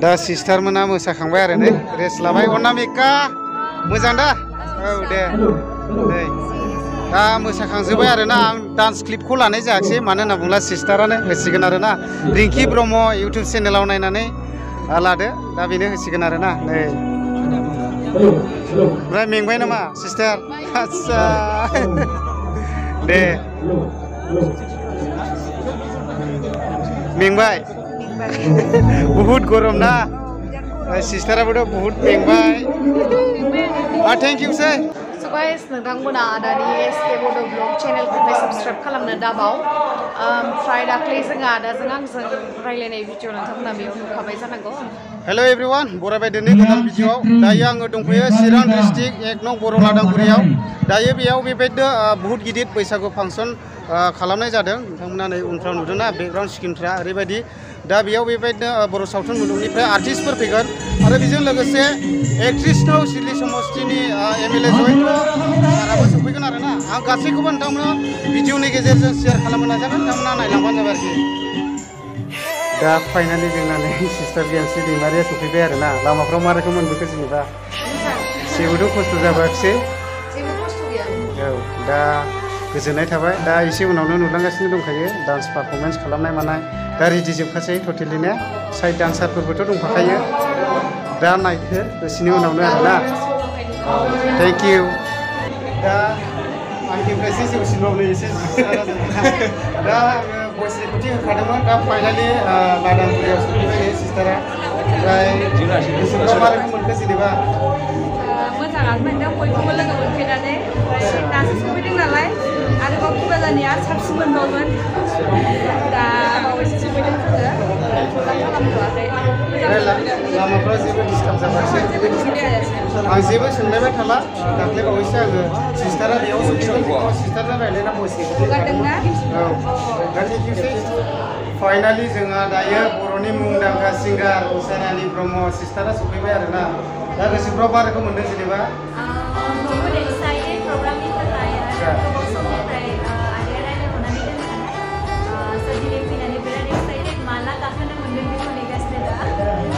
दा सिस्टार मोना मोसाखांबाय आरो नै रेस्ट लाबाय अनामिका मोजां दा औ दे नै दा मोसाखांजोब्बाय आरोना आं डान्स क्लिपखौ लानाय जायाखै मानो होनना बुङोब्ला सिस्टारानो होसिगोन आरोना रिंकि ब्रह्म इउटुब चेनेलाव नायनानै लादो दा बेनो होसिगोन आरोना नै ओमफ्राय मेंबाय नामा सिस्टार आच्छा दे मेंबाय बहुत गरम ना सिस्टाराबोथ' बहुत मेंबाय थेंक इउ सै So guys, नोंथांमोना आदानि एसके बड' ब्लग चेनेलखौहाय साबस्क्राइब खालामनो दाबाव ओमफ्राय दाख्लै जोङो आदाजों आंजों रायलायनाय भिडिअ नोंथांमोना बेयाव नुखाबाय जानांगौ हेल' एभ्रिवान बरायबाय दिनै गोदान भिडिअआव दायो आङो दंफैयो चिरां डिस्ट्रिक्ट 1 नं बर' लादांगुरियाव दायो बेयाव बेबायदिनो बहुत गिदिर बैसागु फांसन खालामनाय जादों नोंथांमोना नै उनफ्राव नुदोंना बेकग्राउन्ड स्क्रिनफ्रा ओरैबायदि दा बेयाव बेबायदिनो बर' सावथुन मुलुगनिफ्राय आर्टिस्टफोर फैगोन आरो बेजों लोगोसे एक्ट्रिस नाव सिडली समस्तिनि एमएलए जयन्त साराबो सफैगोन आरोना आं गासैखौबो नोंथांमोना भिडिअनि गेजेरजों शेयार खालामनो नाजागोन नोंथांमोना नायलांबानो जाबाय आरोखि दा फाइनालि जोंना नै सिस्टार गेमस्रि दैमारिया सफैबाय आरोना लामाफ्राव मा रोखोम मोनबोखो जेनेबा जेबोथ' खस्थ' जाबोआखिसै औ दा गोजोननाय थाबाय दा एसे उनावनो नुलांगासिनो दंखायो डान्स पारफरमेन्स खालामनाय मानाय दा रेडि जोबखासै टटेलिनो साइड डान्सारफोरबोथ' दंफाखायो दा नायखो दसेनि उनावनो आरोना थेंक इउ दा आंनिफ्रायसो जौसिनबावनो एसे दा आङो भइस रेकर्डिं होखादोंमोन दा फाइनालि लादांगुरियाव सफैबाय सिस्टारा ओमफ्राय गोसोफ्रा मा रोखोम मोनखो जेनेबा मोजाङानो मोनदों बयखौबो लोगो मोनफेरनानै दासो सफैदों नालाय आरोबाव फुजानिया साबसिन मोनबावगोन दा बावैसो सफैदों जोङो खालामथ'वाखै लामाफ्राव जेबो डिस्टार्ब जाबासै आं जेबो सोंलायबाय थाला दाख्लै बावैसो आङो सिस्टारा बेयाव सफैगोन सिस्टारजों रायलायना बयसै हगारदोंना औ दा थेंकिउसै फाइनालि जोंहा दायो बर'नि मुंदांखा सिंगार उषारानि ब्रह्म सिस्टारा सफैबाय आरोना दा गोसोफ्राव मा रोखोम मोनदों जेनेबा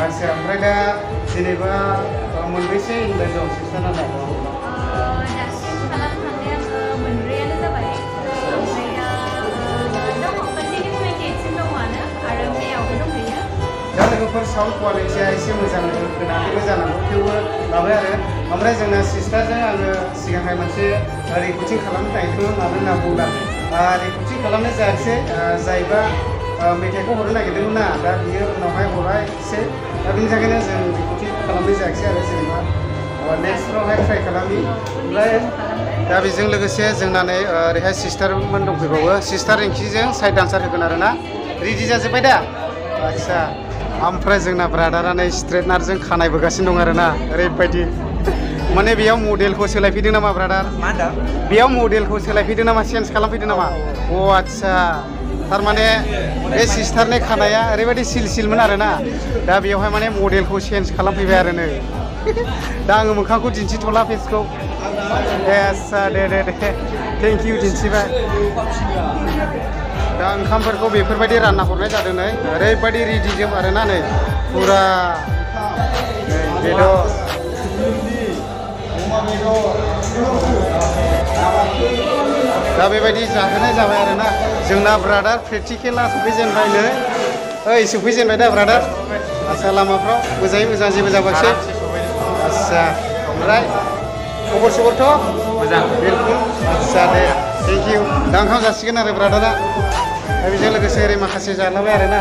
आच्छा ओमफ्राय दा जेनेबा मोनबेसे इनभाइट दं सिस्टारालाय दा लोगोफोर साउन्ड क्वालिटिया एसे मोजां खोनानैबो जानांगौ थेवबो लाबाय आरो ओमफ्राय जोंना सिस्टारजों आङो सिगांहाय मोनसे रेकर्डिं खालामनो नागिरदोंमोन मानो होनना बुङोब्ला रेकर्डिं खालामनाय जायाखिसै जायबा मेथाइखौ हरनो नागिरदोंमोन ना दा बियो उनावहाय हराखिसै दा बिनि थाखायनो जों रेकर्डिं खालामनाय जायाखिसै आरो जेनेबा नेक्स्टफ्रावहाय ट्राइ खालामनि ओमफ्राय दा बेजों लोगोसे जोंना नै ओरैहाय सिस्टारमोन दंफैबावो सिस्टार रिंकिजों साइड डान्सार होगोन आरोना रेडि जाजोब्बाय दा आच्छा ओमफ्राय जोंना ब्रादारा नै स्ट्रेटनारजों खानाय बोगासिनो दं आरोना ओरैबायदि माने बेयाव मडेलखौ सोलायफैदों नामा ब्रादार मा होनदों बेयाव मडेलखौ सोलायफैदों नामा चेन्ज खालामफैदों नामा अ आच्छा थारमाने बे सिस्टारनि खानाया ओरैबायदि सिल सिलमोन आरोना दा बेयावहाय माने मडेलखौ चेन्ज खालामफैबाय आरो नै दा आङो मोखांखौ दिन्थिथ'ला फेसखौ आच्छा दे दे दे थेंक इउ दिन्थिबाय दा ओंखामफोरखौ बेफोरबायदि रानना हरनाय जादों नै ओरैबायदि रेडि जोब आरोना नै फुरा बेदर दा बेबायदि जाहोनाय जाबाय आरोना जोंना ब्रादार प्रेक्टिकेला सफैजेनबाय नै ओइ सफैजेनबाय दा ब्रादार आच्छा लामाफ्राव मोजाङै मोजां जेबो जाबाखिसै आच्छा ओमफ्राय खबर सबरथ' मोजां बिलकुल आच्छा दे थेंक इउ दा ओंखाम जासिगोन आरो ब्रादारा दा बेजों लोगोसे ओरै माखासे जालाबाय आरोना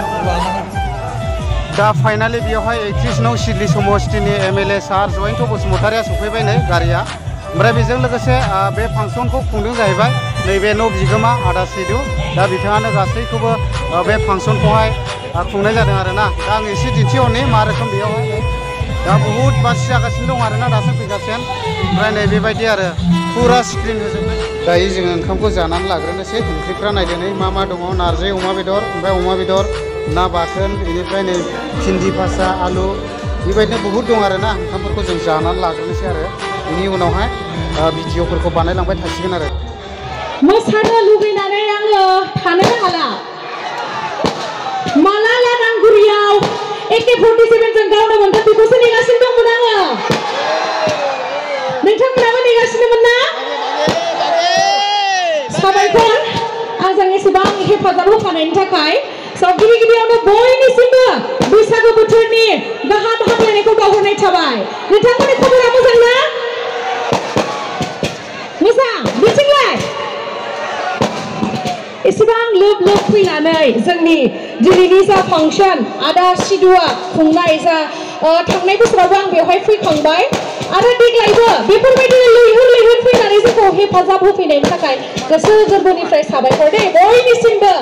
दा फाइनालि बेयावहाय एक्ट्रिस नाव सिडली समस्तिनि एमएलए सार जयन्त बसुमतारिया सफैबाय नै गारिया ओमफ्राय बेजों लोगोसे बे फांसनखौ खुंदों जाहैबाय नैबे न' बिगोमा आदा सिदु दा बिथाङानो गासैखौबो बे फांसनखौहाय खुंनाय जादों आरोना दा आं एसे दिन्थिहरनि मा रोखोम बेयावहाय दा बहुद मानसि जागासिनो दं आरोना दासो फैगासिनो ओमफ्राय नै बेबायदि आरो फुरा स्क्रिन होजोबनाय दायो जोङो ओंखामखौ जानानै लाग्रोनोसै ओंख्रिफ्रा नायदो नै मा मा दङ नारजि अमा बेदर ओमफ्राय अमा बेदर ना बाथोन बेनिफ्राय नै भिन्दि भाजा आलु बेबायदिनो बहुद दं आरोना ओंखामफोरखौ जों जानानै लाग्रोनोसै आरो बेनि उनावहाय भिडिअफोरखौ बानायलांबाय थासिगोन आरो मोसानो लुबैनानै आङो थानो हाला माला लादांगुरियाव AK-47 हेफाजाब होफानायनि थाखाय स' गिबि-गिबियावनो बयनिसिमबो बैसागु बोथोरनि गाहाम हामलायनायखौ बावहरनाय थाबाय नोंथांमोननि खबरा मोजां ना मोजां बिथिंलाय एसेबां लोब-लोब फैनानै जोंनि दिनैनि जा फांसन आदा सिदुआ खुंनाय जा थांनाय बोसोरावबो आं बेवहाय फैखांबाय आरो देग्लायबो बेफोरबायदिनो लैहोर फैनानै जोंखौ हेफाजाब होफैनायनि थाखाय गोसो गोरबोनिफ्राय साबायखर दे बयनिसिमबो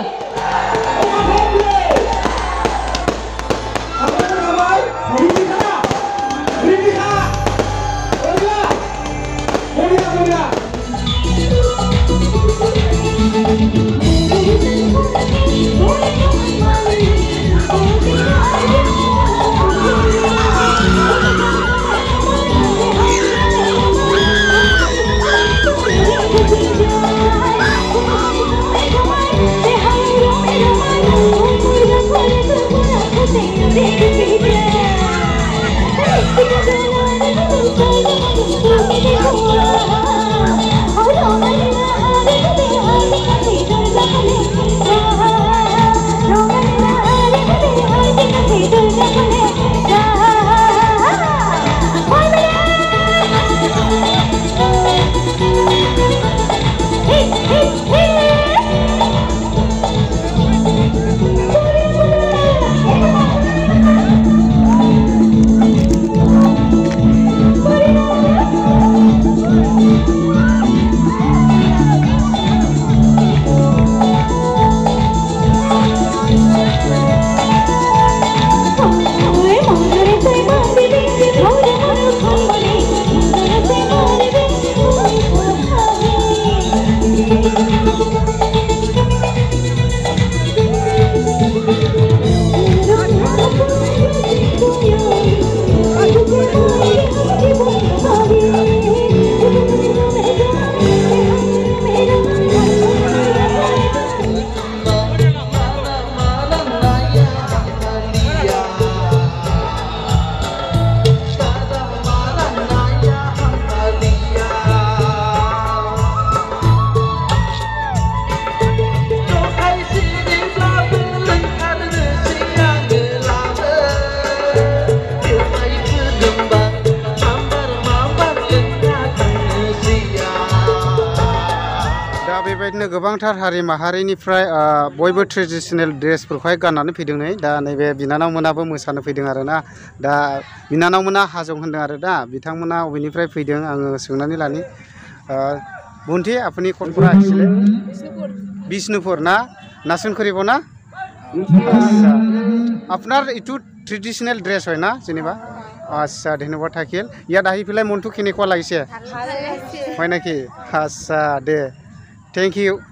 बेबायदिनो गोबांथार हारि माहारिनिफ्राय बयबो ट्रेडिशनेल ड्रेसफोरखौहाय गाननानै फैदों नै दा नैबे बिनानावमोनाबो मोसानो फैदों आरोना दा बिनानावमोना हाजं होनदों आरो दा बिथांमोना अबेनिफ्राय फैदों आङो सोंनानै लानि बुंथि आपनि कनपुरा एक्चुअली बिष्णुपुर ना नासुनखरिबो ना আচ্ছা আপনার ইটো ট্রেডিশনেল ড্রেস হয় না যেনিবা আচ্ছা ধন্যবাদ থাকিল ইয়াত আহি পেলাই মনটো কেনেকুৱা লাগিছে হয় নাকি আচ্ছা দে Thank you.